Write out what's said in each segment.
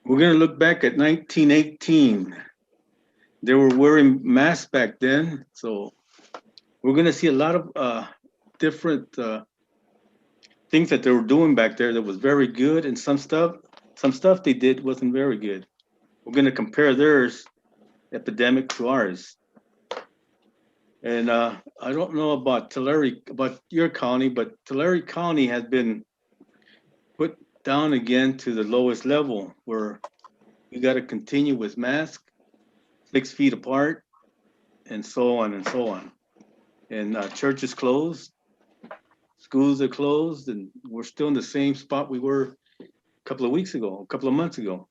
We're going to look back at 1918. They were wearing masks back then. So we're going to see a lot of different things that they were doing back there that was very good. And some stuff they did wasn't very good. We're going to compare theirs epidemic to ours. And I don't know about Tulare, about your county, but Tulare County has been put down again to the lowest level where we got to continue with masks, 6 feet apart, and so on and so on. And churches closed, schools are closed, and we're still in the same spot we were a couple of weeks ago, a couple of months ago.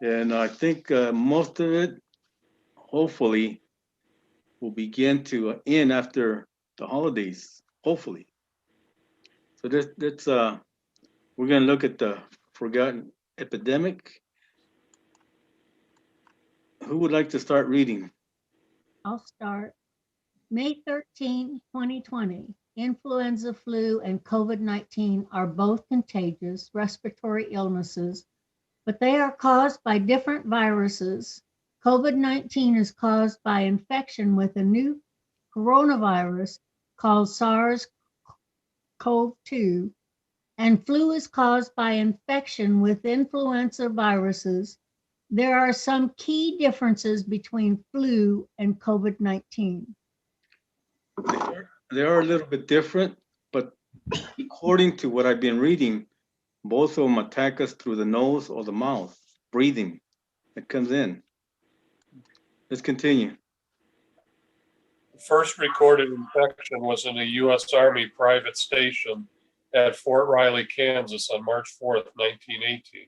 And I think most of it, hopefully, will begin to end after the holidays, hopefully. So that's we're going to look at the forgotten epidemic. Who would like to start reading? I'll start. May 13, 2020, influenza, flu, and COVID-19 are both contagious respiratory illnesses, but they are caused by different viruses. COVID-19 is caused by infection with a new coronavirus called SARS-CoV-2, and flu is caused by infection with influenza viruses. There are some key differences between flu and COVID-19. They are a little bit different, but according to what I've been reading, both of them attack us through the nose or the mouth, breathing. It comes in. Let's continue. The first recorded infection was in a U.S. Army private station at Fort Riley, Kansas on March 4th, 1918.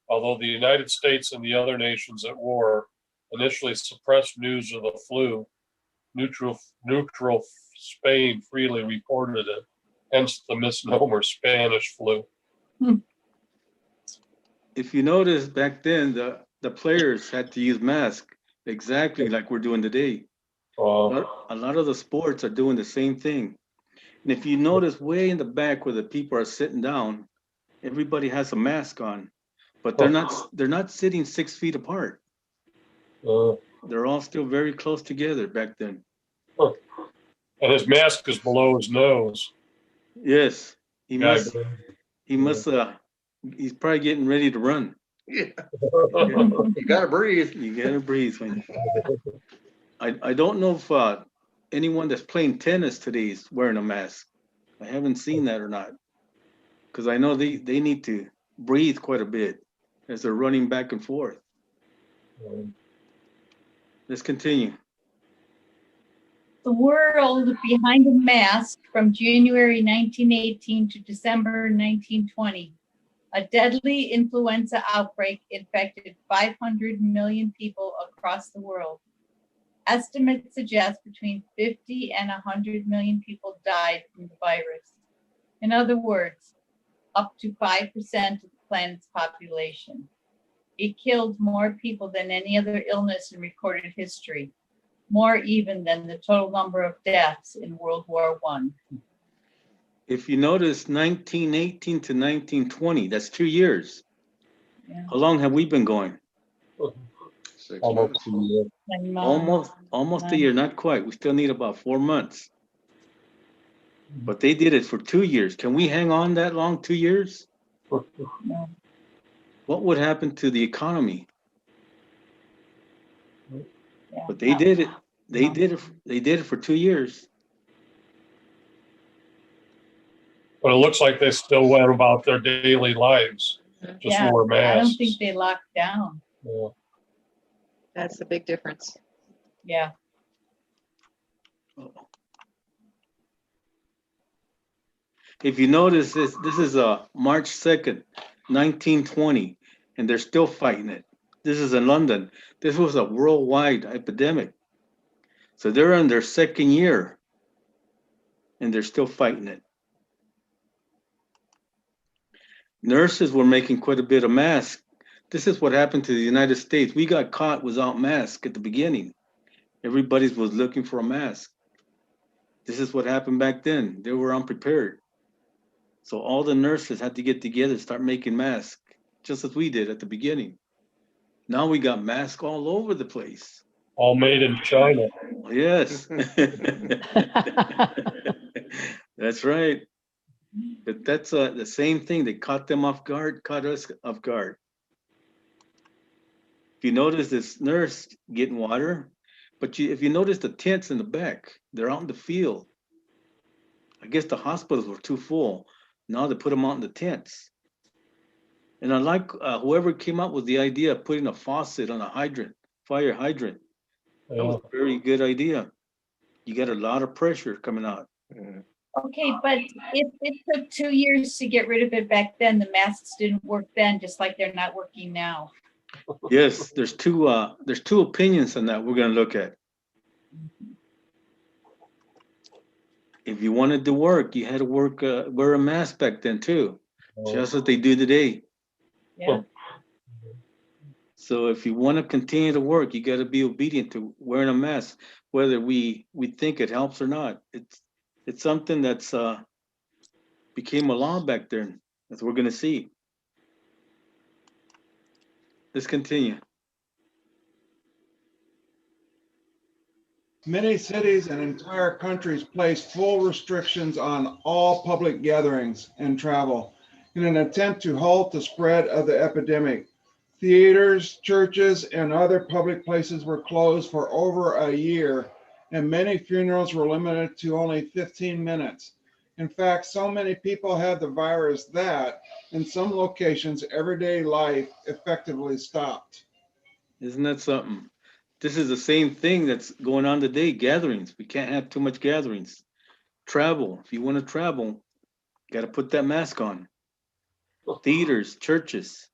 Although the United States and the other nations at war initially suppressed news of the flu, neutral Spain freely reported it, hence the misnomer Spanish flu. If you notice back then, the players had to use masks exactly like we're doing today. A lot of the sports are doing the same thing. And if you notice way in the back where the people are sitting down, everybody has a mask on, but they're not sitting 6 feet apart. They're all still very close together back then. And his mask is below his nose. Yes, he's probably getting ready to run. Yeah. You gotta breathe. You gotta breathe. I don't know if anyone that's playing tennis today is wearing a mask. I haven't seen that or not, because I know they need to breathe quite a bit as they're running back and forth. Let's continue. The world behind a mask from January 1918 to December 1920. A deadly influenza outbreak infected 500 million people across the world. Estimates suggest between 50 and 100 million people died from the virus. In other words, up to 5% of the planet's population. It killed more people than any other illness in recorded history, more even than the total number of deaths in World War I. If you notice, 1918 to 1920, that's 2 years. Yeah. How long have we been going? 6 Almost months. Almost a year, not quite. We still need about 4 months. But they did it for 2 years. Can we hang on that long, 2 years? No. What would happen to the economy? Yeah. But they did it. They did it for 2 years. But it looks like they still went about their daily lives, just wore masks. I don't think they locked down. Yeah. That's the big difference. Yeah. If you notice, this is March 2nd, 1920, and they're still fighting it. This is in London. This was a worldwide epidemic. So they're in their second year, and they're still fighting it. Nurses were making quite a bit of masks. This is what happened to the United States. We got caught without masks at the beginning. Everybody was looking for a mask. This is what happened back then. They were unprepared. So all the nurses had to get together, start making masks, just as we did at the beginning. Now we got masks all over the place. All made in China. Yes. That's right. But that's the same thing. They caught them off guard, caught us off guard. If you notice this nurse getting water, but if you notice the tents in the back, they're out in the field. I guess the hospitals were too full. Now they put them out in the tents. And I like whoever came up with the idea of putting a faucet on a hydrant, fire hydrant. That was a very good idea. You got a lot of pressure coming out. Okay, but if it took 2 years to get rid of it back then, the masks didn't work then, just like they're not working now. Yes, there's two opinions on that we're gonna look at. If you wanted to work, you had to wear a mask back then too, just as they do today. Yeah. So if you want to continue to work, you got to be obedient to wearing a mask, whether we think it helps or not. It's something that's became a law back then, as we're gonna see. Let's continue. Many cities and entire countries place full restrictions on all public gatherings and travel in an attempt to halt the spread of the epidemic. Theaters, churches, and other public places were closed for over a year, and many funerals were limited to only 15 minutes. In fact, so many people had the virus that, in some locations, everyday life effectively stopped. Isn't that something? This is the same thing that's going on today, gatherings. We can't have too much gatherings. Travel, if you want to travel, got to put that mask on. Theaters, churches.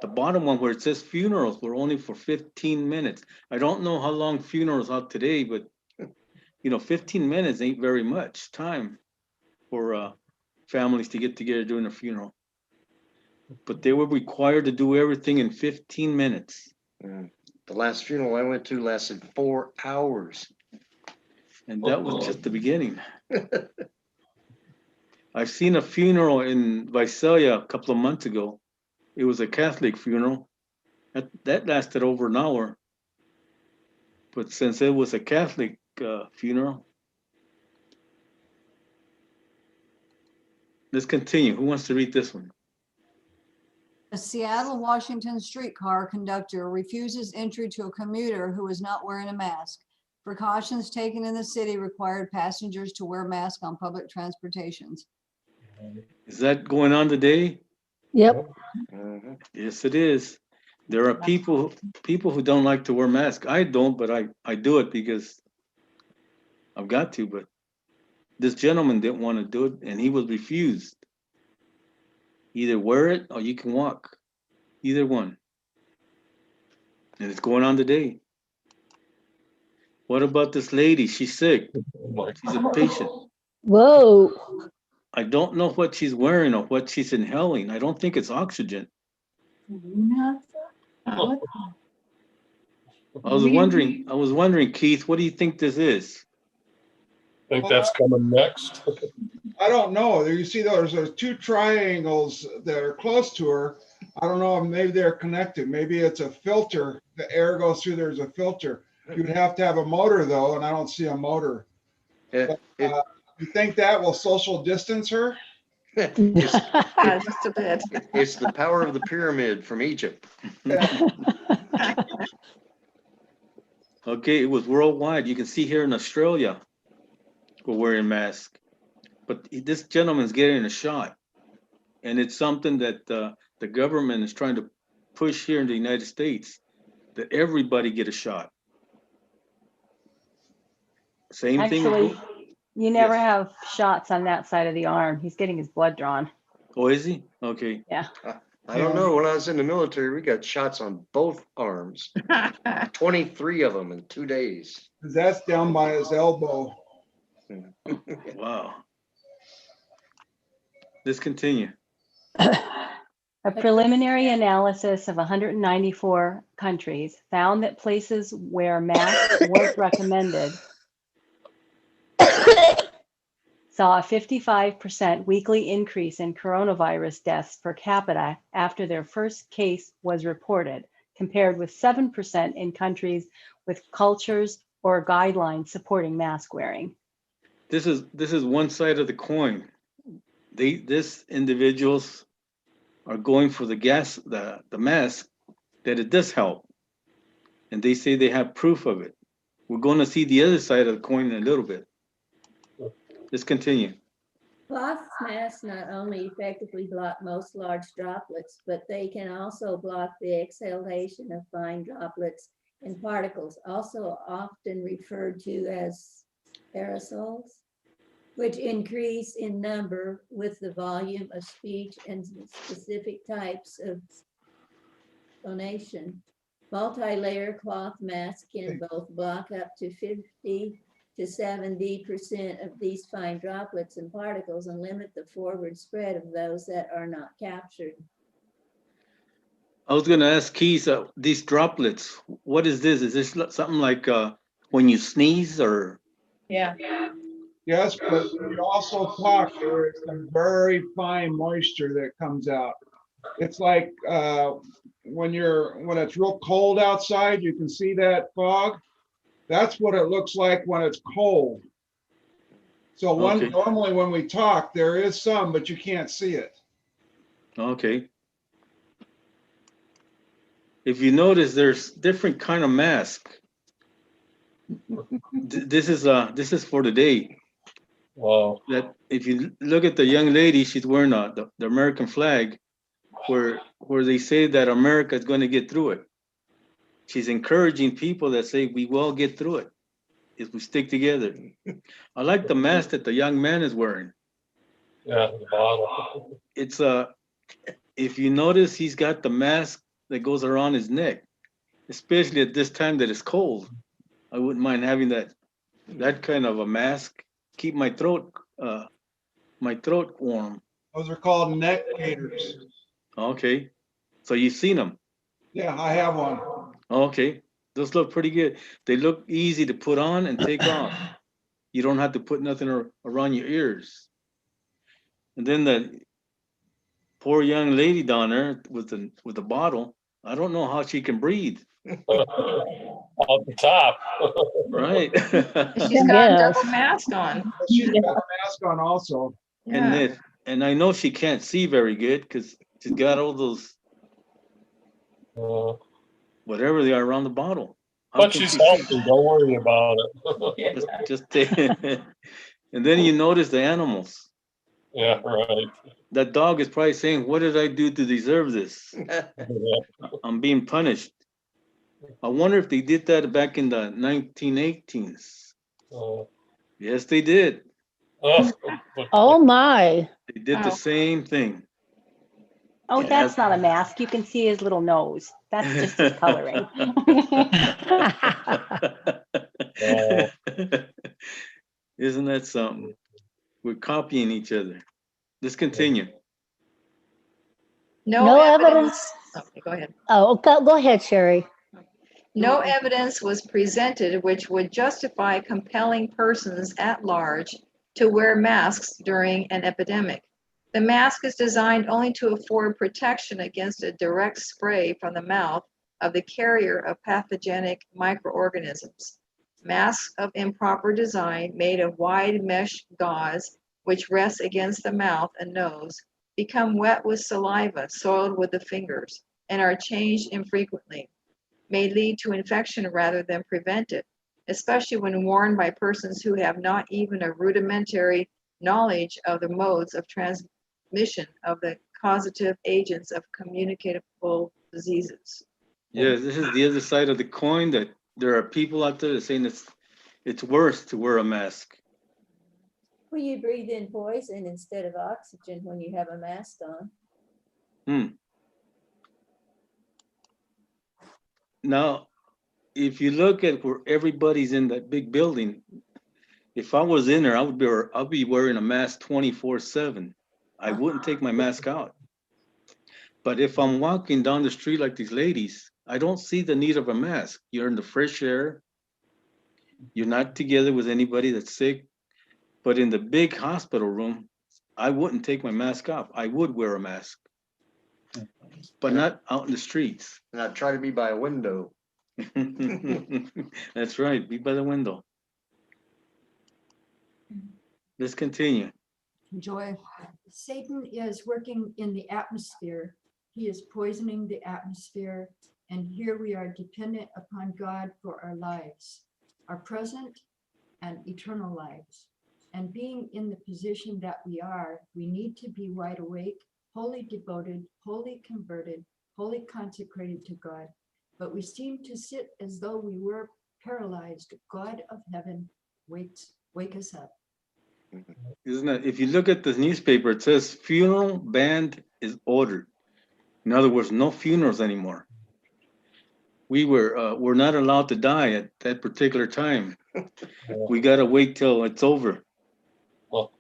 The bottom one where it says funerals were only for 15 minutes. I don't know how long funerals are today, but 15 minutes ain't very much time for families to get together during a funeral. But they were required to do everything in 15 minutes. The last funeral I went to lasted 4 hours. And that was just the beginning. I've seen a funeral in Visalia a couple of months ago. It was a Catholic funeral. That lasted over an hour. But since it was a Catholic funeral, let's continue. Who wants to read this one? A Seattle, Washington streetcar conductor refuses entry to a commuter who is not wearing a mask. Precautions taken in the city required passengers to wear masks on public transportations. Is that going on today? Yep. Yes, it is. There are people who don't like to wear masks. I don't, but I do it because I've got to. But this gentleman didn't want to do it, and he was refused. Either wear it or you can walk. Either one. And it's going on today. What about this lady? She's sick. She's a patient. Whoa. I don't know what she's wearing or what she's inhaling. I don't think it's oxygen. I was wondering, Keith, what do you think this is? I think that's coming next. I don't know. There you see there's two triangles that are close to her. I don't know if maybe they're connected. Maybe it's a filter. The air goes through, there's a filter. You'd have to have a motor though, and I don't see a motor. You think that will social distance her? Just a bit. It's the power of the pyramid from Egypt. Okay, it was worldwide. You can see here in Australia, we're wearing masks. But this gentleman's getting a shot. And it's something that the government is trying to push here in the United States, that everybody get a shot. Same thing. Actually, you never Yes. have shots on that side of the arm. He's getting his blood drawn. Oh, is he? Okay. Yeah. I don't know. When I was in the military, we got shots on both arms. 23 of them in 2 days. That's down by his elbow. Wow. Let's continue. A preliminary analysis of 194 countries found that places where masks was recommended saw a 55% weekly increase in coronavirus deaths per capita after their first case was reported, compared with 7% in countries with cultures or guidelines supporting mask wearing. This is one side of the coin. This individuals are going for the mask, that it does help. And they say they have proof of it. We're going to see the other side of the coin in a little bit. Let's continue. Cloth masks not only effectively block most large droplets, but they can also block the exhalation of fine droplets and particles, also often referred to as aerosols, which increase in number with the volume of speech and specific types of phonation. Multi-layer cloth masks can both block up to 50 to 70% of these fine droplets and particles and limit the forward spread of those that are not captured. I was going to ask Keith, these droplets, what is this? Is this something like when you sneeze or? Yeah. Yes, but we also talk, there is some very fine moisture that comes out. It's like when it's real cold outside, you can see that fog. That's what it looks like when it's cold. So Okay. normally when we talk, there is some, but you can't see it. Okay. If you notice, there's different kind of mask. This is for today. Wow. That if you look at the young lady, she's wearing the American flag, where they say that America is going to get through it. She's encouraging people that say we will get through it if we stick together. I like the mask that the young man is wearing. Yeah, the bottle. It's if you notice, he's got the mask that goes around his neck, especially at this time that it's cold. I wouldn't mind having that kind of a mask. Keep my throat warm. Those are called neck gaiters. Okay, so you've seen them. Yeah, I have one. Okay, those look pretty good. They look easy to put on and take off. You don't have to put nothing around your ears. And then the poor young lady down there with the bottle, I don't know how she can breathe. Off the top. Right. She's got a double mask on. She's got a mask on also. Yeah. And I know she can't see very good because she's got all those whatever they are around the bottle. How But can she's she healthy. see? Don't worry about it. Just take and then you notice the animals. Yeah, right. That dog is probably saying, "What did I do to deserve this? Yeah. I'm being punished." I wonder if they did that back in the 1918s. Yes, they did. Oh my. They did the same thing. Oh, that's not a mask. You can see his little nose. That's just his coloring. Isn't that something? We're copying each other. Let's continue. No evidence. evidence. Okay, go ahead. Oh, go ahead, Sherry. No evidence was presented which would justify compelling persons at large to wear masks during an epidemic. The mask is designed only to afford protection against a direct spray from the mouth of the carrier of pathogenic microorganisms. Masks of improper design made of wide mesh gauze, which rests against the mouth and nose, become wet with saliva soiled with the fingers and are changed infrequently, may lead to infection rather than prevent it, especially when worn by persons who have not even a rudimentary knowledge of the modes of transmission of the causative agents of communicable diseases. Yes, this is the other side of the coin, that there are people out there that saying it's worse to wear a mask. Well, you breathe in poison instead of oxygen when you have a mask on. Now, if you look at where everybody's in that big building, if I was in there, I'd be wearing a mask 24/7. I wouldn't take my mask out. But if I'm walking down the street like these ladies, I don't see the need of a mask. You're in the fresh air. You're not together with anybody that's sick. But in the big hospital room, I wouldn't take my mask off. I would wear a mask, but not out in the streets. And I try to be by a window. That's right. Be by the window. Let's continue. Joy. Satan is working in the atmosphere. He is poisoning the atmosphere. And here we are dependent upon God for our lives, our present and eternal lives. And being in the position that we are, we need to be wide awake, wholly devoted, wholly converted, wholly consecrated to God. But we seem to sit as though we were paralyzed. God of heaven, wake us up. Isn't it? If you look at the newspaper, it says funeral ban is ordered. In other words, no funerals anymore. We're not allowed to die at that particular time. We gotta wait till it's over. Well,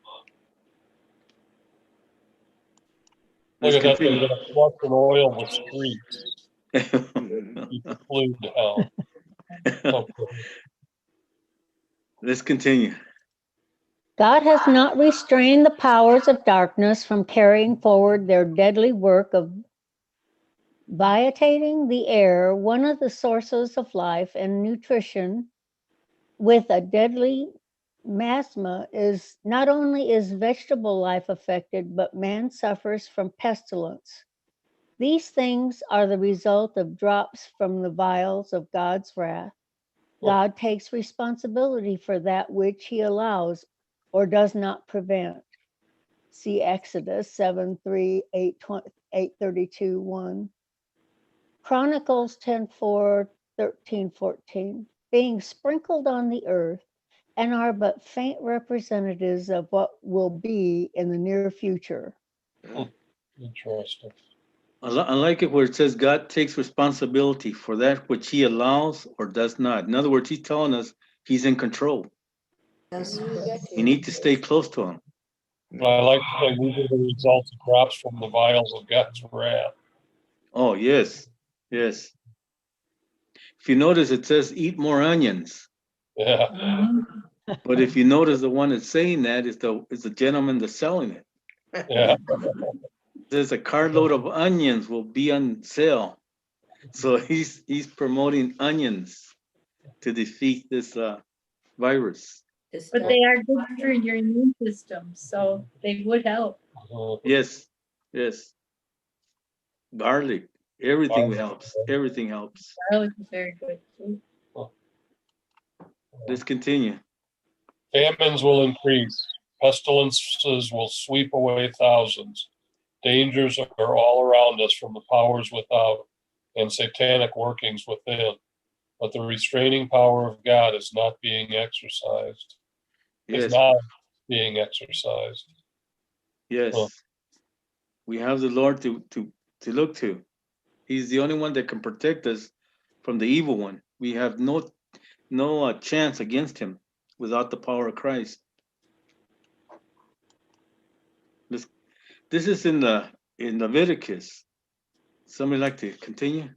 Let's look at that, they're continue. gonna flush and oil the streets. Keep the flu down. Okay. Let's continue. God has not restrained the powers of darkness from carrying forward their deadly work of vitiating the air, one of the sources of life and nutrition. With a deadly miasma, is not only is vegetable life affected, but man suffers from pestilence. These things are the result of drops from the vials of God's wrath. God takes responsibility for that which he allows or does not prevent. See Exodus 7:3, 8:32, 1. Chronicles 10:4, 13, 14. Being sprinkled on the earth and are but faint representatives of what will be in the near future. Interesting. I like it where it says God takes responsibility for that which he allows or does not. In other words, he's telling us he's in control. Yes. We need to stay close to him. I like to say these are the results of drops from the vials of God's wrath. Oh, yes, yes. If you notice, it says eat more onions. Yeah. But if you notice, the one that's saying that is the gentleman that's selling it. Yeah. It says a carload of onions will be on sale. So he's promoting onions to defeat this virus. But they are good for your immune system, so they would help. Yes, yes. Garlic, everything helps. Everything helps. Garlic is very good too. Let's continue. Famines will increase. Pestilences will sweep away thousands. Dangers are all around us from the powers without and satanic workings within. But the restraining power of God is not being exercised. Yes. Is not being exercised. Yes. Huh. We have the Lord to look to. He's the only one that can protect us from the evil one. We have no chance against him without the power of Christ. This is in Leviticus. Somebody like to continue?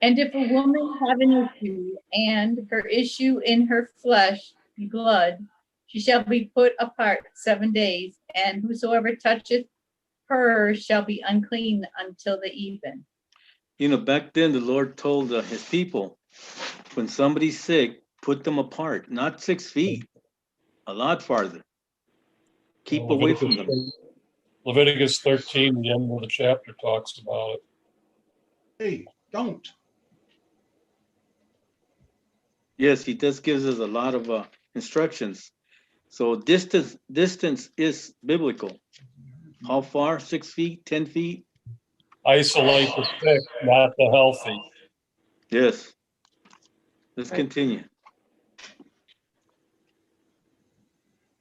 And if a woman have an issue, and her issue in her flesh be blood, she shall be put apart 7 days, and whosoever toucheth her shall be unclean until the even. You know, back then the Lord told his people, when somebody's sick, put them apart, not 6 feet, a lot farther. Keep away from them. Leviticus 13, the end of the chapter, talks about it. Hey, don't. Yes, he does gives us a lot of instructions. So distance is biblical. How far? 6 feet, 10 feet? Isolate the sick, not the healthy. Yes. Let's continue.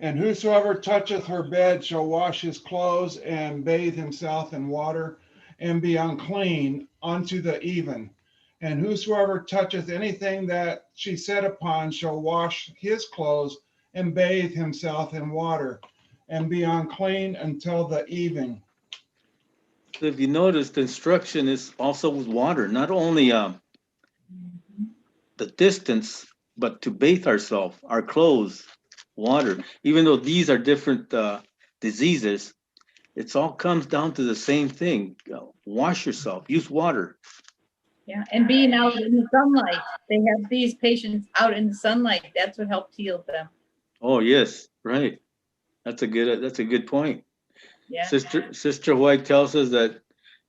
And whosoever toucheth her bed shall wash his clothes and bathe himself in water and be unclean unto the even. And whosoever toucheth anything that she set upon shall wash his clothes and bathe himself in water and be unclean until the even. So if you notice, the instruction is also with water, not only the distance, but to bathe ourselves, our clothes, water. Even though these are different diseases, it's all comes down to the same thing. Wash yourself, use water. Yeah, and being out in the sunlight. They have these patients out in the sunlight. That's what helped heal them. Oh, yes, right. That's a good point. Yeah. Sister White tells us that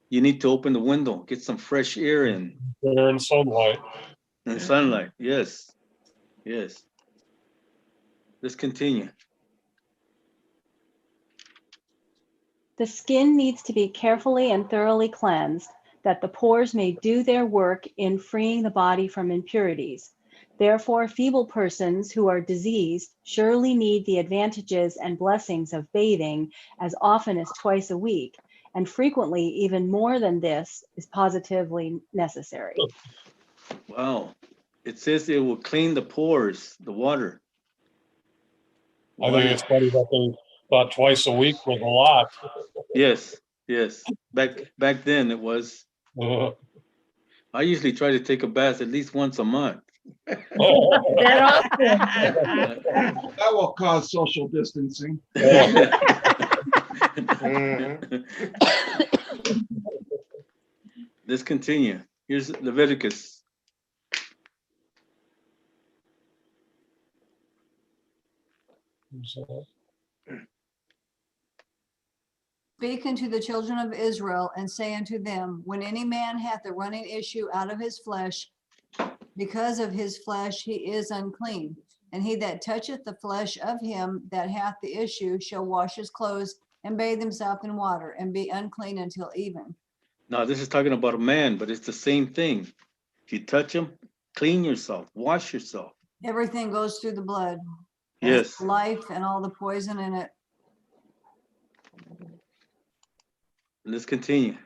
you need to open the window, get some fresh air in. They're in sunlight. And sunlight, yes, yes. Let's continue. The skin needs to be carefully and thoroughly cleansed, that the pores may do their work in freeing the body from impurities. Therefore, feeble persons who are diseased surely need the advantages and blessings of bathing as often as twice a week, and frequently even more than this is positively necessary. Wow. It says it will clean the pores, the water. I think it's funny that they thought twice a week was a lot. Yes, yes. Back then it was. I usually try to take a bath at least once a month. That often. That will cause social distancing. Let's continue. Here's Leviticus. Speak unto the children of Israel and say unto them, when any man hath a running issue out of his flesh, because of his flesh he is unclean. And he that toucheth the flesh of him that hath the issue shall wash his clothes and bathe himself in water and be unclean until even. Now this is talking about a man, but it's the same thing. If you touch him, clean yourself, wash yourself. Everything goes through the blood. Yes. That's life and all the poison in it. Let's continue.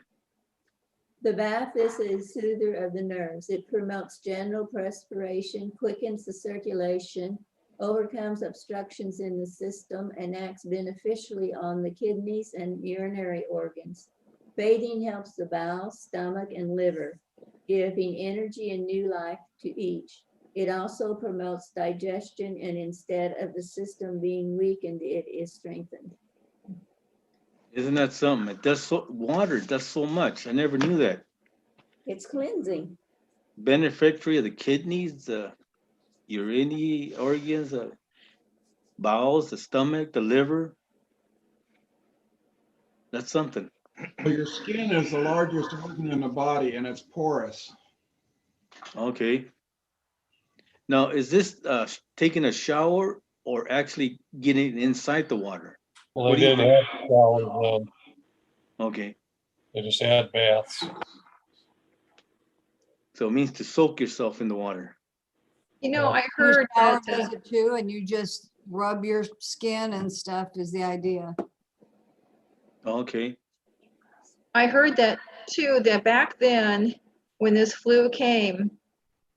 The bath is a soother of the nerves. It promotes general perspiration, quickens the circulation, overcomes obstructions in the system, and acts beneficially on the kidneys and urinary organs. Bathing helps the bowels, stomach, and liver, giving energy and new life to each. It also promotes digestion, and instead of the system being weakened, it is strengthened. Isn't that something? It does water does so much. I never knew that. It's cleansing. Beneficiary of the kidneys, the urinary organs, the bowels, the stomach, the liver. That's something. Well, your skin is the largest organ in the body and it's porous. Okay. Now, is this taking a shower or actually getting inside the water? Well, they didn't have showers then. Okay. They just had baths. So it means to soak yourself in the water. You know, I Your heard shower that, does it too, and you just rub your skin and stuff is the idea. Okay. I heard that too, that back then, when this flu came,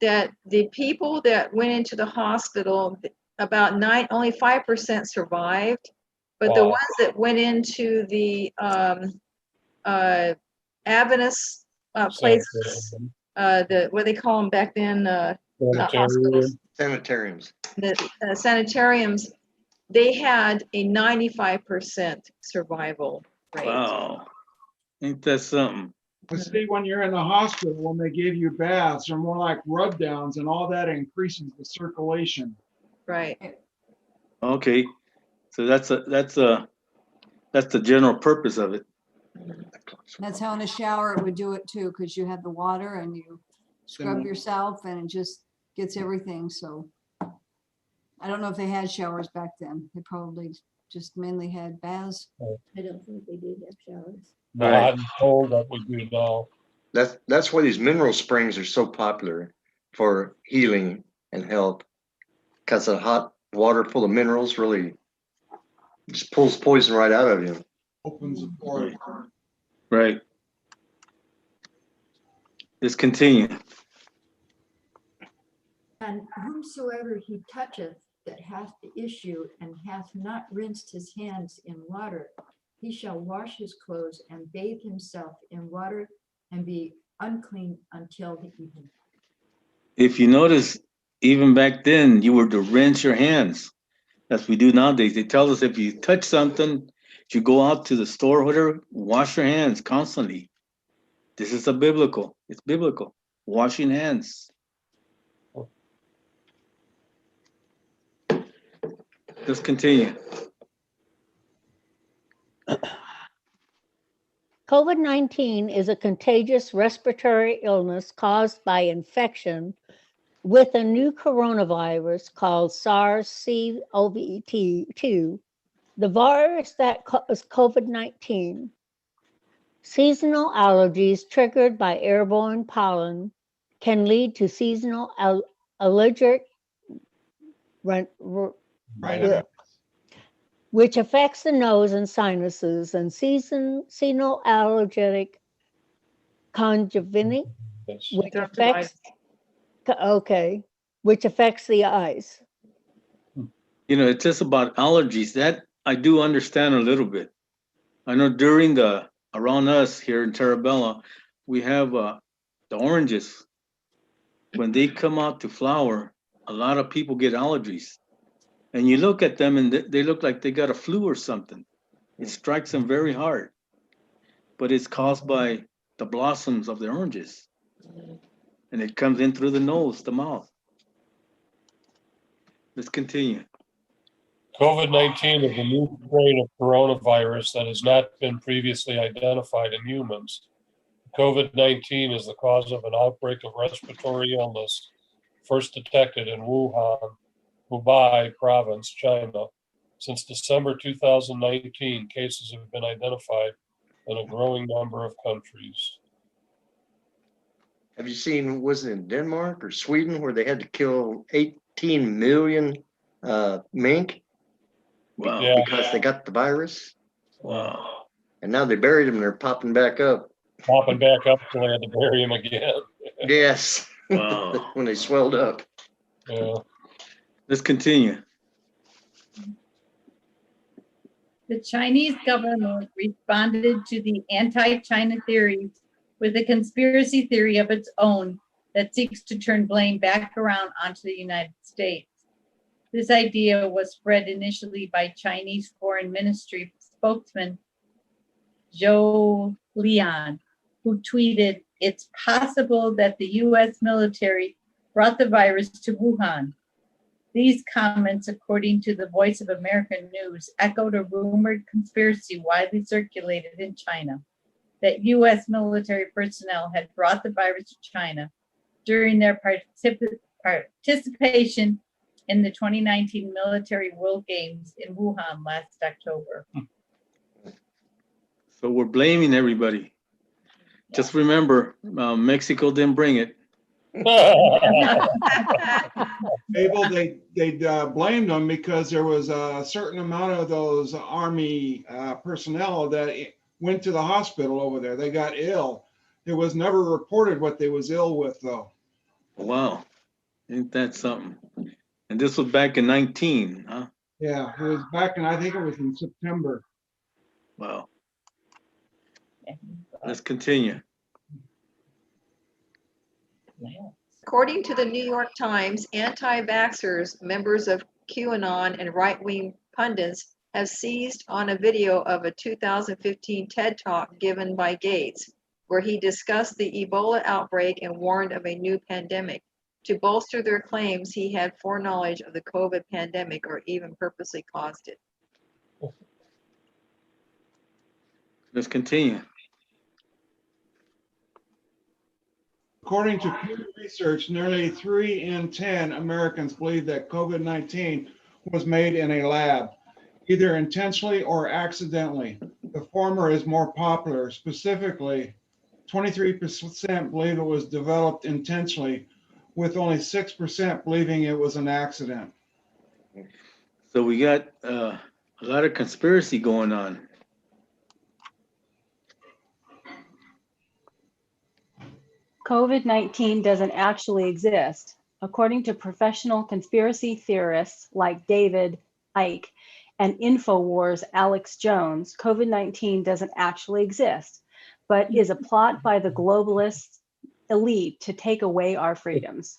that the people that went into the hospital, about only 5% survived, but the Wow. ones that went into the Adventist places, what they call them back then, not hospitals, Sanitariums. the sanitariums, they had a 95% survival rate. Wow. Ain't that something? But see, when you're in the hospital, when they give you baths, they're more like rub downs, and all that increases the circulation. Right. Okay. So that's the general purpose of it. That's how in a shower it would do it too, because you have the water and you scrub Mhm. yourself and it just gets everything. So I don't know if they had showers back then. They probably just mainly had baths. I don't think they did have showers. No, I'm told that we do now. That's why these mineral springs are so popular for healing and health. Because the hot water full of minerals really just pulls poison right out of you. Opens the pores. Right. Let's continue. And whomsoever he toucheth that hath the issue and hath not rinsed his hands in water, he shall wash his clothes and bathe himself in water and be unclean until the evening. If you notice, even back then, you were to rinse your hands. as we do nowadays. They tell us if you touch something, if you go out to the store, whatever, wash your hands constantly. This is it's biblical, washing hands. Let's continue. COVID-19 is a contagious respiratory illness caused by infection with a new coronavirus called SARS-CoV-2, the virus that caused COVID-19. Seasonal allergies triggered by airborne pollen can lead to seasonal allergic which affects the nose and sinuses, and seasonal allergic conjunctivitis, which affects the eyes. You know, it's just about allergies. That I do understand a little bit. I know around us here in Terabella, we have the oranges. When they come out to flower, a lot of people get allergies. And you look at them and they look like they got a flu or something. It strikes them very hard. But it's caused by the blossoms of the oranges. And it comes in through the nose, the mouth. Let's continue. COVID-19 is a new strain of coronavirus that has not been previously identified in humans. COVID-19 is the cause of an outbreak of respiratory illness first detected in Wuhan, Hubei province, China. Since December 2019, cases have been identified in a growing number of countries. Have you seen, was it in Denmark or Sweden, where they had to kill 18 million mink? Wow. Yeah. Because they got the virus? Wow. And now they buried them and they're popping back up. Popping back up so they had to bury them again. Yes. Wow. When they swelled up. Yeah. Let's continue. The Chinese government responded to the anti-China theories with a conspiracy theory of its own that seeks to turn blame back around onto the United States. This idea was spread initially by Chinese Foreign Ministry spokesman Zhou Lian, who tweeted, "It's possible that the US military brought the virus to Wuhan." These comments, according to the Voice of America News, echoed a rumored conspiracy widely circulated in China that US military personnel had brought the virus to China during their participation in the 2019 Military World Games in Wuhan last October. So we're blaming everybody. Just remember, Mexico didn't bring it. Abel, they blamed them because there was a certain amount of those Army personnel that went to the hospital over there. They got ill. It was never reported what they was ill with, though. Wow. Ain't that something? And this was back in 19, huh? Yeah, it was back in, I think it was in September. Wow. Let's continue. According to the New York Times, anti-vaxxers, members of QAnon, and right-wing pundits have seized on a video of a 2015 TED Talk given by Gates, where he discussed the Ebola outbreak and warned of a new pandemic, to bolster their claims he had foreknowledge of the COVID pandemic or even purposely caused it. Let's continue. According to Pew Research, nearly 3 in 10 Americans believe that COVID-19 was made in a lab, either intentionally or accidentally. The former is more popular. Specifically, 23% believe it was developed intentionally, with only 6% believing it was an accident. So we got a lot of conspiracy going on. COVID-19 doesn't actually exist. According to professional conspiracy theorists like David Icke and InfoWars' Alex Jones, COVID-19 doesn't actually exist, but is a plot by the globalist elite to take away our freedoms.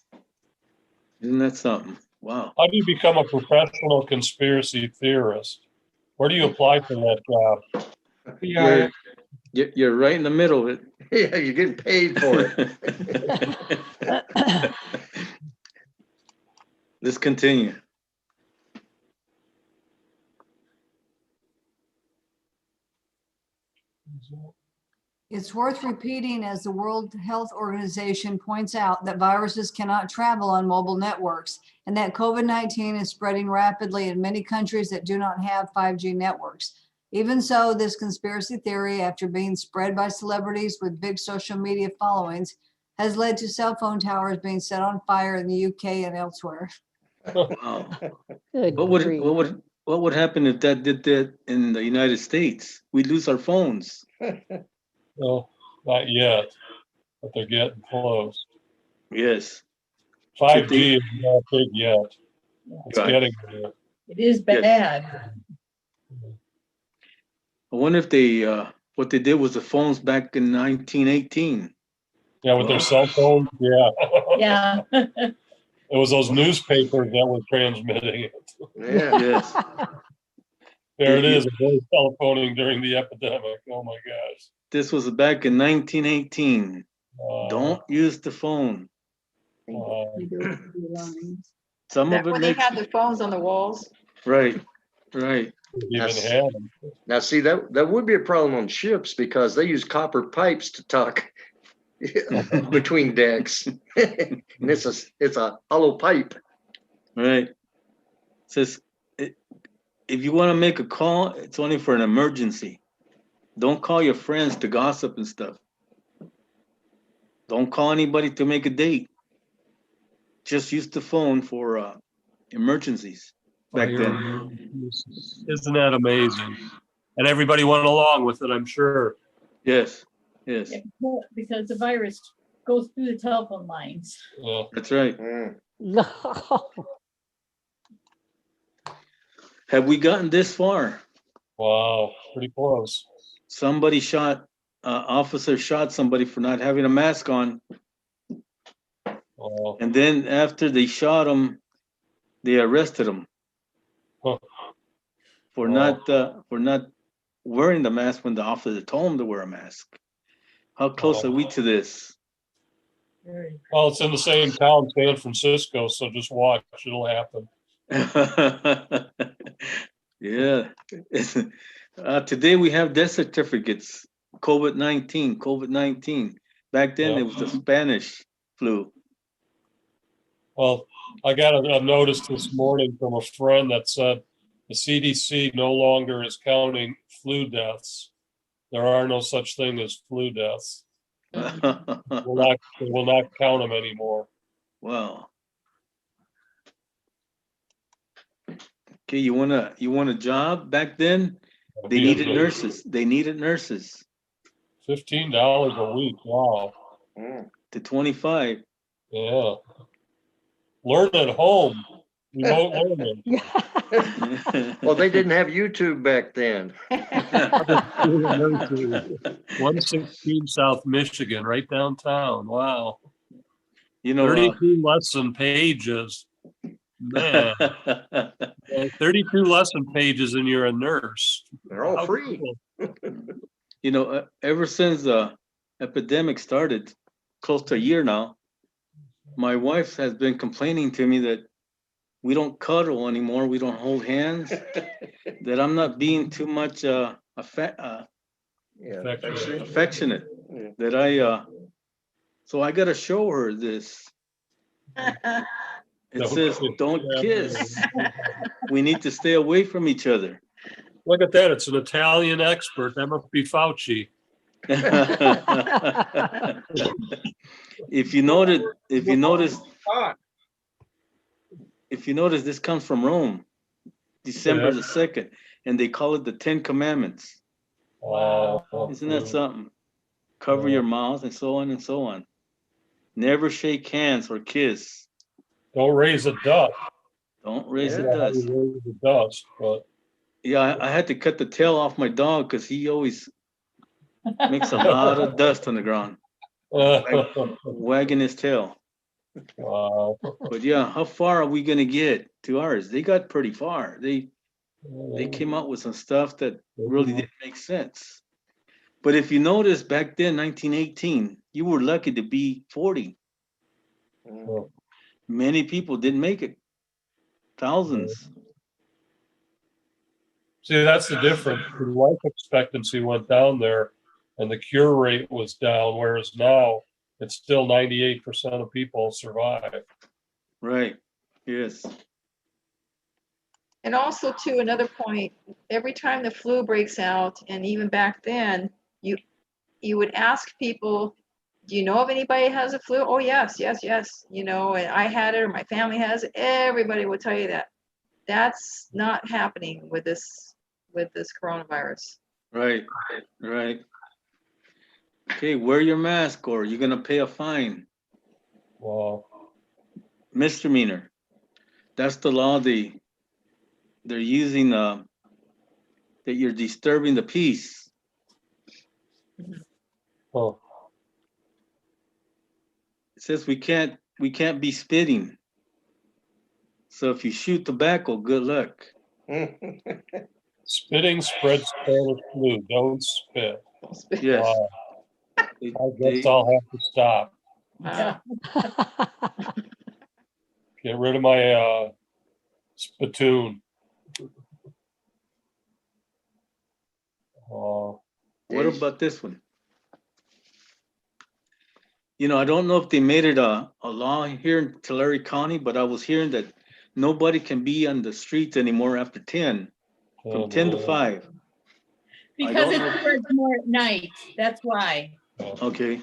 Isn't that something? Wow. How do you become a professional conspiracy theorist? Where do you apply for that job? Yeah, You're right in the middle of it. Yeah, you're getting paid for it. Let's continue. It's worth repeating, as the World Health Organization points out, that viruses cannot travel on mobile networks and that COVID-19 is spreading rapidly in many countries that do not have 5G networks. Even so, this conspiracy theory, after being spread by celebrities with big social media followings, has led to cell phone towers being set on fire in the UK and elsewhere. Wow. Good What would grief. what would happen if that did that in the United States? We'd lose our phones. No, not yet, but they're getting close. Yes. 5G is not big yet. It's Right. getting there. It is Yes. bad. I wonder if they what they did was the phones back in 1918. Yeah, with their cell phones, yeah. Yeah. It was those newspapers that were transmitting it. Yeah. Yes. There it is, they're telephoning during the epidemic. Oh my gosh. This was back in 1918. Uh, Don't use the phone. Some That of it when they makes had the phones on the walls. right, right. even That's- had them. Now, see, that would be a problem on ships because they use copper pipes to talk between decks. And it's a hollow pipe. Right. Says if you want to make a call, it's only for an emergency. Don't call your friends to gossip and stuff. Don't call anybody to make a date. Just use the phone for emergencies back then. Isn't that amazing? And everybody went along with it, I'm sure. Yes, yes, Yeah, because the virus goes through the telephone lines. Yeah. that's right. Mm. Have we gotten this far? Wow, pretty close. Somebody officer shot somebody for not having a mask on. Wow. And then after they shot him, they arrested him Huh. for Wow. not wearing the mask when the officer told him to wear a mask. How close are we to this? Well, it's in the same town, San Francisco, so just watch, it'll happen. Yeah. Today we have death certificates. COVID-19. Back then Yeah. it was the Spanish flu. Well, I got a notice this morning from a friend that said the CDC no longer is counting flu deaths. There are no such thing as flu deaths. They will not count them anymore. Wow. Okay, you want a job back then? They needed nurses. They needed nurses. $15 a week. Wow. Mm. To 25. Yeah. Learn at home. Remote learning. Well, they didn't have YouTube back then. 116 South Michigan, right downtown. Wow. You know, 32 lesson pages. Man, 32 lesson pages and you're a nurse. They're all How free. cool. you know, ever since the epidemic started, close to a year now, my wife has been complaining to me that we don't cuddle anymore. We don't hold hands. That I'm not being too much Yeah, affectionate. Yeah. That so I gotta show her this. It says, "Don't kiss." We need to stay away from each other. Look at that. It's an Italian expert. That must be Fauci. If you notice, this comes from Rome, December the 2nd, and they call it the 10 Commandments. Wow. Isn't that something? Cover your mouth and so on and so on. Never shake hands or kiss. Don't raise a dust. Don't raise the Yeah, dust. you raise the dust, but Yeah, I had to cut the tail off my dog because he always makes a lot of dust on the ground, wagging his tail. Wow. But yeah, how far are we gonna get to ours? They got pretty far. They came out with some stuff that really didn't make sense. But if you notice back then, 1918, you were lucky to be 40. Well, Many people didn't make it. Thousands. see, that's the difference. The life expectancy went down there and the cure rate was down, whereas now it's still 98% of people survive. Right. Yes. And also to another point, every time the flu breaks out, and even back then, you would ask people, do you know if anybody has a flu? Oh, yes, yes, yes. You know, and I had it or my family has it. Everybody will tell you that. That's not happening with this coronavirus. Right. Right. Okay, wear your mask or you're gonna pay a fine. Wow. Misdemeanor. That's the law they're using that you're disturbing the peace. Oh, It says we can't be spitting. So if you shoot tobacco, good luck. spitting spreads Spanish flu. Don't spit. Yes. Wow. They- I guess they- I'll have to stop. Wow. Get rid of my spittoon. Oh, What about this one? You know, I don't know if they made it a law here in Tulare County, but I was hearing that nobody can be on the streets anymore after 10, from 10 to 5. Because it know. spreads more at night. That's why. Okay.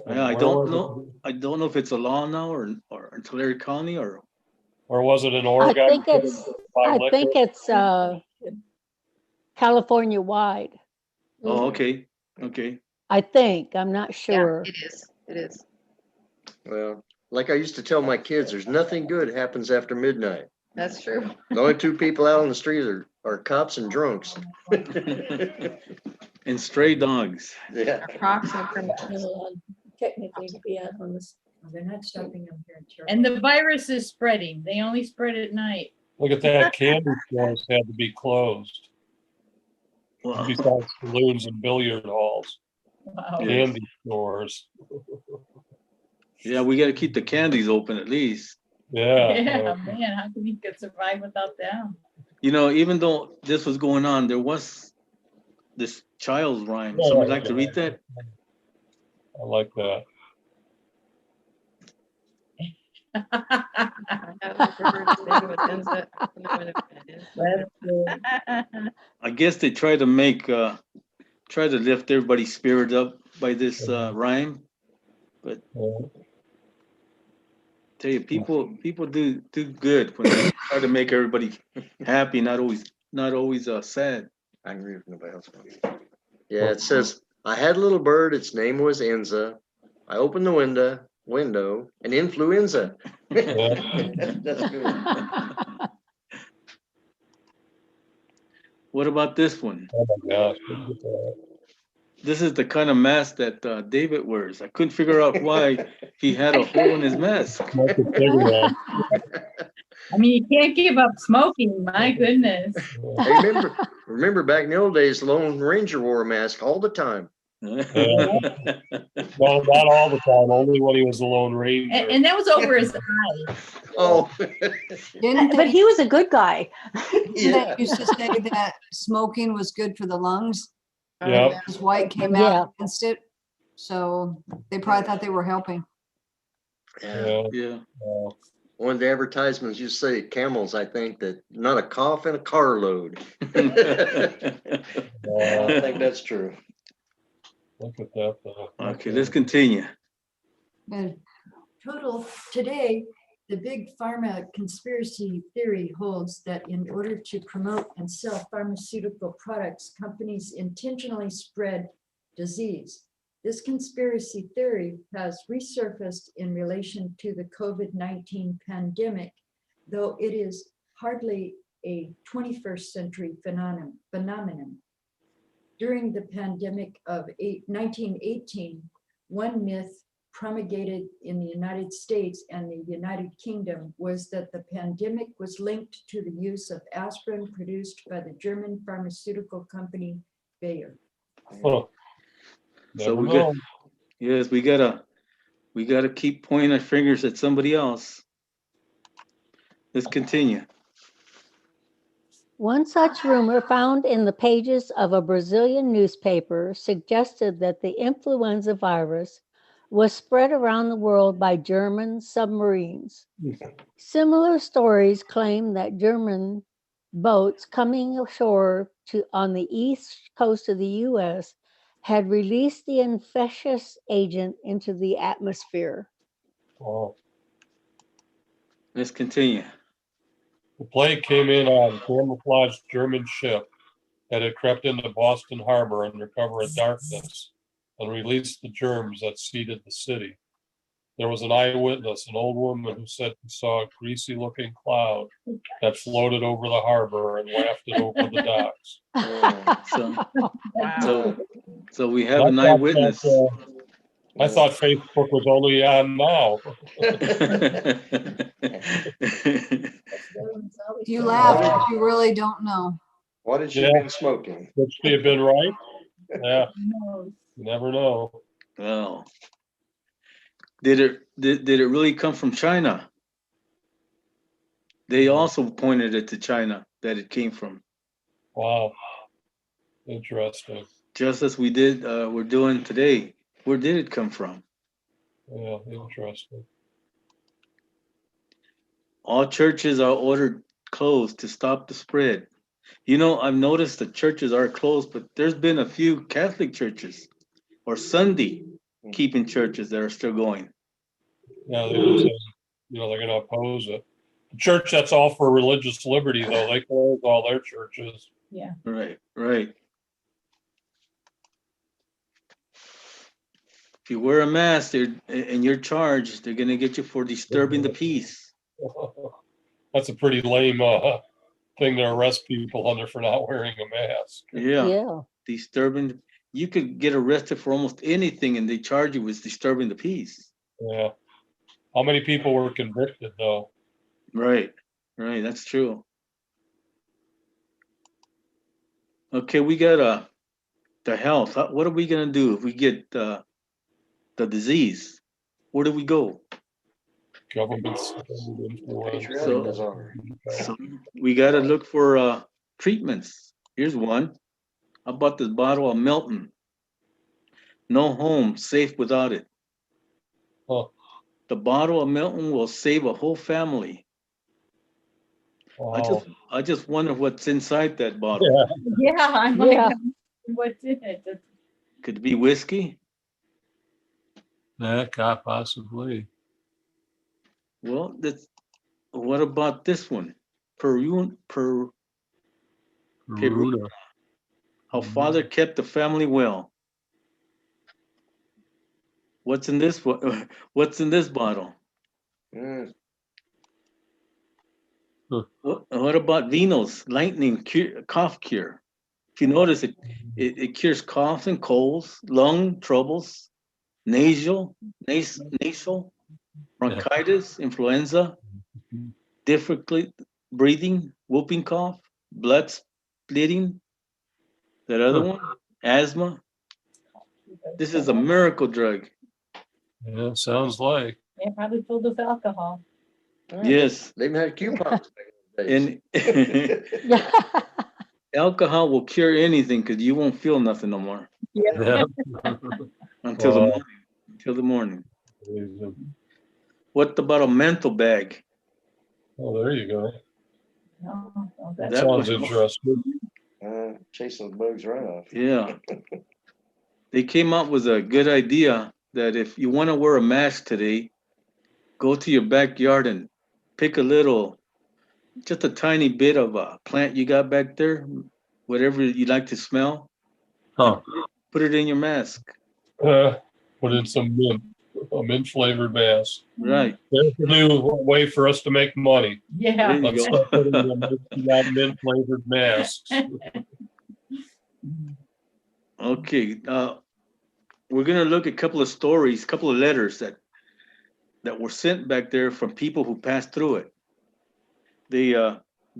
Yeah, I Where don't was know. I don't know if it's a law now or in Tulare County or. Or was it in I Oregon? think it's California wide. Oh, okay. Okay. I think, I'm not Yeah, sure. it is. It is. Well, like I used to tell my kids, there's nothing good happens after midnight. That's true. The only two people out on the street are cops and drunks. And stray dogs. Yeah. Approximate criminals. No, technically to be out on the They're not stopping them here in Terre And the virus is spreading. They only spread at night. Look at that. Candy stores had to be closed. Wow. Besides saloons and billiard halls. Wow. Yeah. Candy stores. Yeah, we got to keep the candies open at least. Yeah. Yeah, man, how can you get survive without them? You know, even though this was going on, there was this child's rhyme. Yeah. Somebody like to read that? I like that. I guess they try to make try to lift everybody's spirit up by this rhyme. But tell you, people do good when they try to make everybody happy, not always sad. I agree with nobody else. Yeah, it says, I had a little bird, its name was Enza. I opened the window, and influenza. That's good. What about this one? Oh my gosh. This is the kind of mask that David wears. I couldn't figure out why he had a hole in his mask. I mean, you can't give up smoking. My goodness. Hey, remember back in the old days, the Lone Ranger wore a mask all the time. Well, not all the time, only when he was the Lone Ranger. And that was over his eyes. Oh, But he was a good guy. yeah. They used to say that smoking was good for the lungs. Yeah. Because White came Yeah. out against it. So they probably thought they were helping. Yeah. Yeah. One of the advertisements used to say camels, I think, that not a cough and a carload. I think that's true. Look at that though. Okay, let's continue. And total today, the big pharma conspiracy theory holds that in order to promote and sell pharmaceutical products, companies intentionally spread disease. This conspiracy theory has resurfaced in relation to the COVID-19 pandemic, though it is hardly a 21st century phenomenon. During the pandemic of 1918, one myth promulgated in the United States and the United Kingdom was that the pandemic was linked to the use of aspirin produced by the German pharmaceutical company Bayer. Huh. So Never we know. got, yes, we gotta keep pointing our fingers at somebody else. Let's continue. One such rumor found in the pages of a Brazilian newspaper suggested that the influenza virus was spread around the world by German submarines. Similar stories claim that German boats coming ashore on the east coast of the US had released the infectious agent into the atmosphere. Wow. Let's continue. The plague came in on a camouflaged German ship that had crept into Boston Harbor under cover of darkness and released the germs that seeded the city. There was an eyewitness, an old woman, who said she saw a greasy-looking cloud that floated over the harbor and wafted over the docks. So we have I an thought eyewitness. I thought Facebook was only on now. You laugh, but you really don't know. What had she Yeah. been smoking? Would she have been right? Yeah, Who knows? you never know. Well, did it really come from China? They also pointed it to China that it came from, Wow. Interesting. just as we're doing today. Where did it come from? Yeah, interesting. All churches are ordered closed to stop the spread. You know, I've noticed the churches are closed, but there's been a few Catholic churches or Sunday keeping churches that are still going. Yeah, they just say, they're going to oppose it. The church that's all for religious liberty, though, they close all their churches. Yeah. Right, right. If you wear a mask and you're charged, they're going to get you for disturbing the peace. That's a pretty lame thing to arrest people under for not wearing a mask. Yeah. Disturbing. You could get arrested for almost anything and they charge you with disturbing the peace. Yeah. How many people were convicted, though? Right, that's true. Okay, we got the health. What are we going to do if we get the disease? Where do we go? Government's Patriotic as are. So we got to look for treatments. Here's one. How about this bottle of Milton? No home safe without it. Huh. The bottle of Milton will save a whole family. Wow. I just wonder what's inside that bottle. Yeah. Yeah, I'm like, what's in it? Could it be whiskey? That got possibly. Well, what about this one? Peruna. How father kept the family well. What's in this What's in this bottle? What about Vino's lightning cough cure? If you notice, it cures coughs and colds, lung troubles, nasal, bronchitis, influenza, difficult breathing, whooping cough, blood splitting. That other one, asthma. This is a miracle drug. Yeah, sounds like. Yeah, probably filled with alcohol. Yes. They even had coupons. And alcohol will cure anything because you won't feel nothing no more. Yeah. Until the morning. What about a mental bag? Oh, there you go. That sounds interesting. Chasing the bugs right off. Yeah. They came up with a good idea that if you want to wear a mask today, go to your backyard and pick just a tiny bit of a plant you got back there, whatever you like to smell. Huh. Put it in your mask. Put in some mint flavored mask. Right. There's a new way for us to make money. Yeah. There you Let's go. start putting mint flavored masks. Okay. we're gonna look at a couple of stories, a couple of letters that were sent back there from people who passed through it.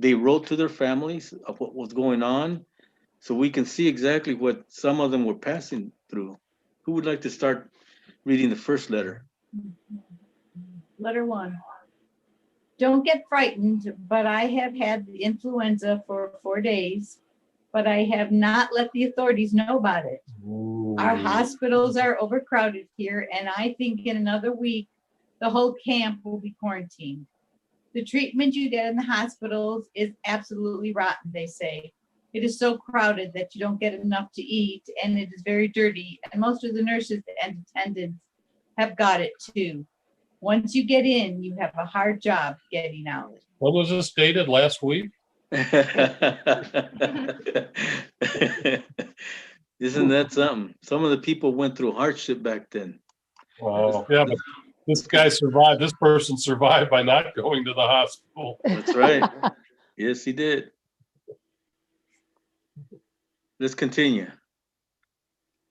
They wrote to their families of what was going on, so we can see exactly what some of them were passing through. Who would like to start reading the first letter? Letter 1. Don't get frightened, but I have had the influenza for 4 days, but I have not let the authorities know about it. Our hospitals are overcrowded here, and I think in another week, the whole camp will be quarantined. The treatment you get in the hospitals is absolutely rotten, they say. It is so crowded that you don't get enough to eat, and it is very dirty, and most of the nurses and attendants have got it too. Once you get in, you have a hard job getting out. When was this dated? Last week? Isn't that something? Some of the people went through hardship back then. Wow. Yeah, but this guy survived. This person survived by not going to the hospital. That's right. Yes, he did. Let's continue.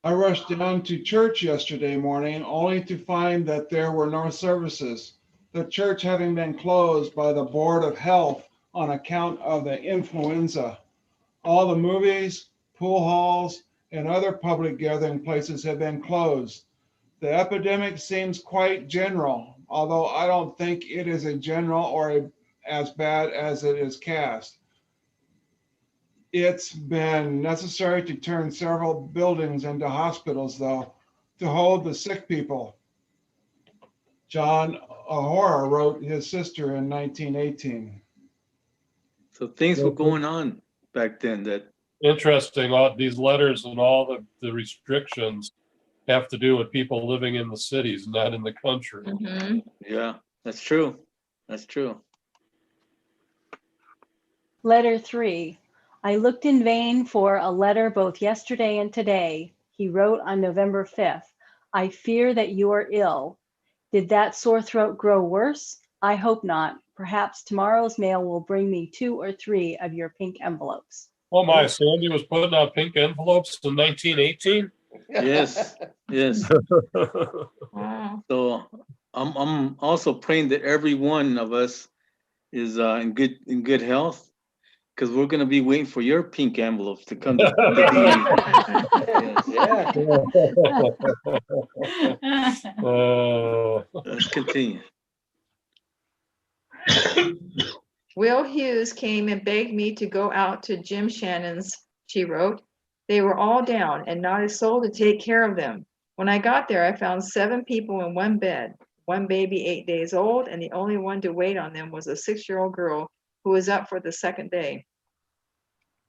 I rushed down to church yesterday morning only to find that there were no services, the church having been closed by the Board of Health on account of the influenza. All the movies, pool halls, and other public gathering places have been closed. The epidemic seems quite general, although I don't think it is a general or as bad as it is cast. It's been necessary to turn several buildings into hospitals, though, to hold the sick people. John Ahora wrote his sister in 1918. So things were going on back then that Interesting. All these letters and all the restrictions have to do with people living in the cities, not in the country. Mhm. yeah, that's true. That's true. Letter 3. I looked in vain for a letter both yesterday and today. He wrote on November 5th. I fear that you are ill. Did that sore throat grow worse? I hope not. Perhaps tomorrow's mail will bring me 2 or 3 of your pink envelopes. Oh my, Sandy was putting out pink envelopes in 1918? Yes, yes. Wow. So I'm also praying that every one of us is in good health, because we're gonna be waiting for your pink envelopes to come to yes. Let's continue. Will Hughes came and begged me to go out to Jim Shannon's, she wrote. They were all down and not a soul to take care of them. When I got there, I found 7 people in one bed, one baby 8 days old, and the only one to wait on them was a 6-year-old girl who was up for the 2nd day.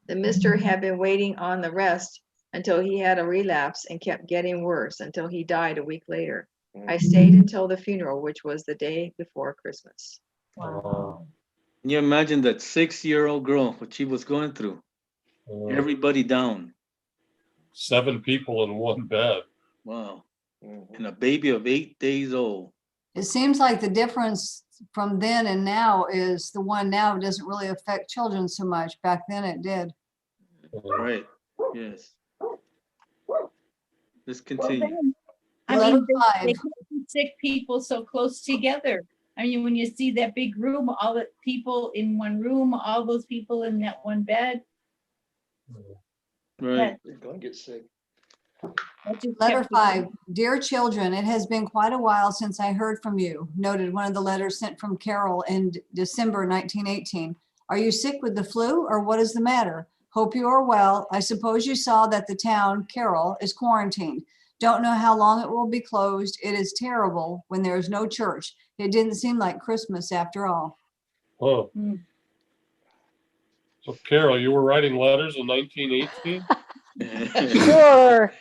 The mister had been waiting on the rest until he had a relapse and kept getting worse until he died a week later. I stayed until the funeral, which was the day before Christmas. Wow. Can you imagine that 6-year-old girl, what she was going through? Everybody down. 7 people in one bed. Wow. And a baby of 8 days old. It seems like the difference from then and now is the one now doesn't really affect children so much. Back then it did. Right. Yes. Let's continue. I Letter mean, they 5. keep sick people so close together. I mean, when you see that big room, all the people in one room, all those people in that one bed. Right. You're gonna get sick. that just Letter kept- 5. Dear children, it has been quite a while since I heard from you, noted one of the letters sent from Carol in December 1918. Are you sick with the flu or what is the matter? Hope you are well. I suppose you saw that the town, Carol, is quarantined. Don't know how long it will be closed. It is terrible when there is no church. It didn't seem like Christmas after all. Oh. So Carol, you were writing letters in 1918?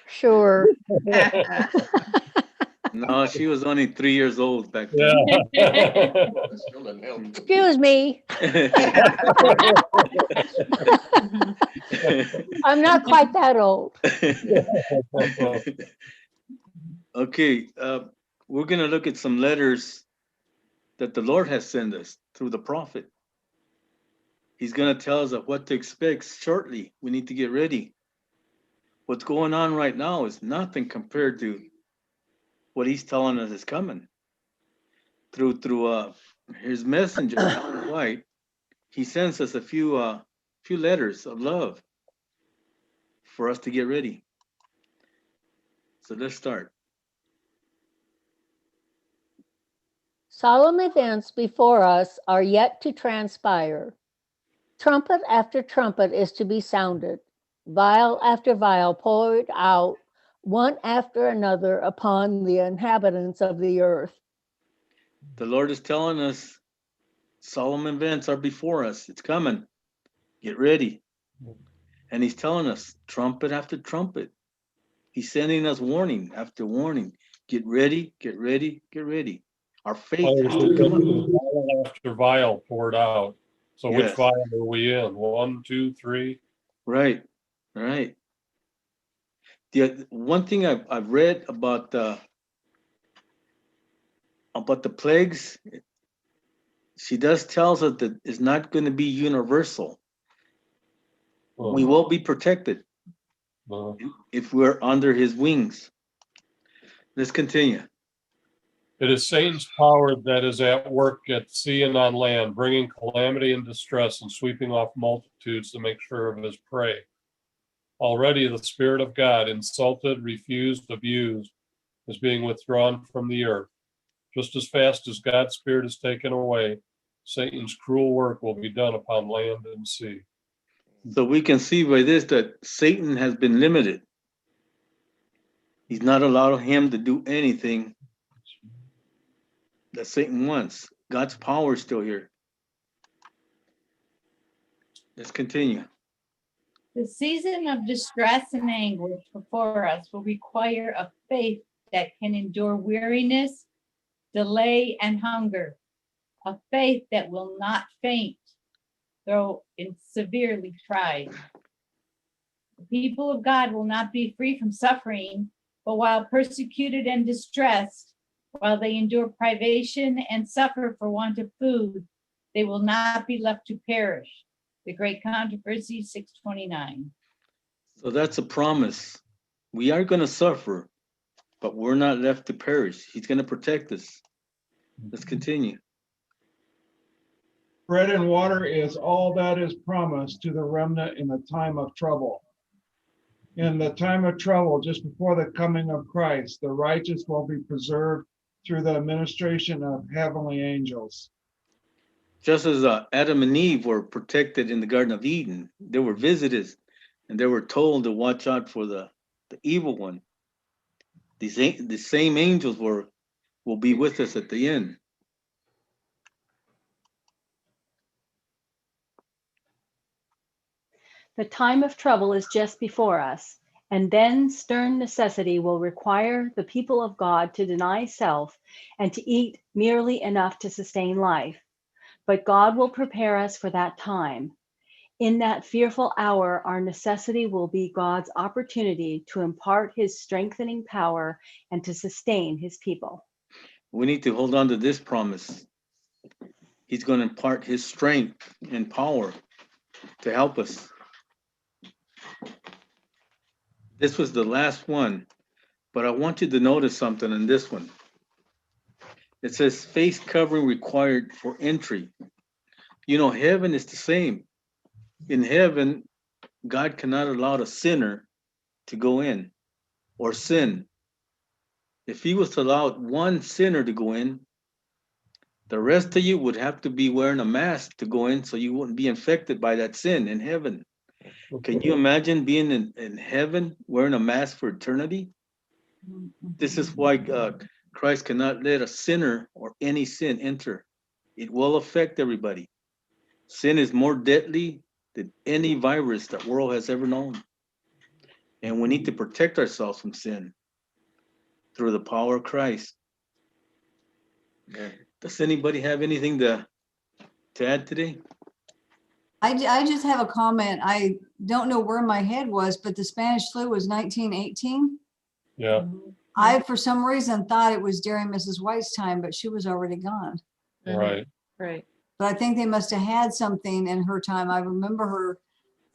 Sure. No, she was only 3 years old back then. Yeah. Still doesn't help. Excuse me. I'm not quite that old. Okay, we're gonna look at some letters that the Lord has sent us through the prophet. He's gonna tell us of what to expect shortly. We need to get ready. what's going on right now is nothing compared to what he's telling us is coming through his messenger, Ellen White. He sends us a few letters of love for us to get ready. So let's start. Solemn events before us are yet to transpire. Trumpet after trumpet is to be sounded, vial after vial poured out, one after another upon the inhabitants of the earth. The Lord is telling us solemn events are before us. It's coming. Get ready. And he's telling us trumpet after trumpet. He's sending us warning after warning. Get ready, get ready, get ready. Our faith has to come up. Vial after vial poured out. So which Yes. vial are we in? 1, 2, 3? Right, right. The one thing I've read about the plagues, she does tells us that it's not going to be universal. We will be protected if we're under his wings. Let's continue. It is Satan's power that is at work at sea and on land, bringing calamity and distress and sweeping off multitudes to make sure of his prey. Already the Spirit of God, insulted, refused, abused, is being withdrawn from the earth. Just as fast as God's Spirit is taken away, Satan's cruel work will be done upon land and sea. So we can see by this that Satan has been limited. He's not allowed him to do anything that Satan wants. God's power is still here. Let's continue. The season of distress and anguish before us will require a faith that can endure weariness, delay, and hunger, a faith that will not faint, though it's severely tried. The people of God will not be free from suffering, but while persecuted and distressed, while they endure privation and suffer for want of food, they will not be left to perish. The Great Controversy, 629. So that's a promise. We are going to suffer, but we're not left to perish. He's going to protect us. Let's continue. Bread and water is all that is promised to the remnant in the time of trouble. In the time of trouble, just before the coming of Christ, the righteous will be preserved through the administration of heavenly angels. Just as Adam and Eve were protected in the Garden of Eden, they were visited and they were told to watch out for the evil one. The same angels will be with us at the end. The time of trouble is just before us, and then stern necessity will require the people of God to deny self and to eat merely enough to sustain life. But God will prepare us for that time. In that fearful hour, our necessity will be God's opportunity to impart his strengthening power and to sustain his people. We need to hold on to this promise. He's going to impart his strength and power to help us. This was the last one, but I want you to notice something in this one. It says face covering required for entry. You know, heaven is the same. In heaven, God cannot allow a sinner to go in or sin. If he was to allow one sinner to go in, the rest of you would have to be wearing a mask to go in so you wouldn't be infected by that sin in heaven. Can you imagine being in heaven wearing a mask for eternity? This is why Christ cannot let a sinner or any sin enter. It will affect everybody. Sin is more deadly than any virus that world has ever known. And we need to protect ourselves from sin through the power of Christ. Does anybody have anything to add today? I just have a comment. I don't know where my head was, but the Spanish flu was 1918. Yeah. I, for some reason, thought it was during Mrs. White's time, but she was already gone. Right. Right. But I think they must have had something in her time. I remember her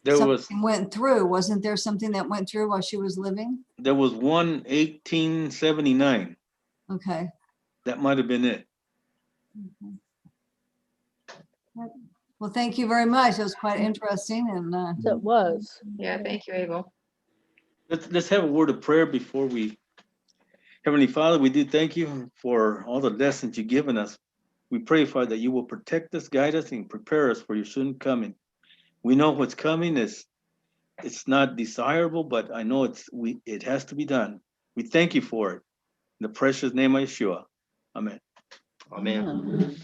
There was something went through. Wasn't there something that went through while she was living? one 1879. Okay. That might have been it. Well, thank you very much. It was quite interesting and So it was. Yeah, thank you, Abel. Let's have a word of prayer before we. Heavenly Father, we do thank you for all the lessons you've given us. We pray, Father, that you will protect us, guide us, and prepare us for your soon coming. We know what's coming is it's not desirable, but I know it has to be done. We thank you for it. In the precious name of Yeshua. Amen. Amen.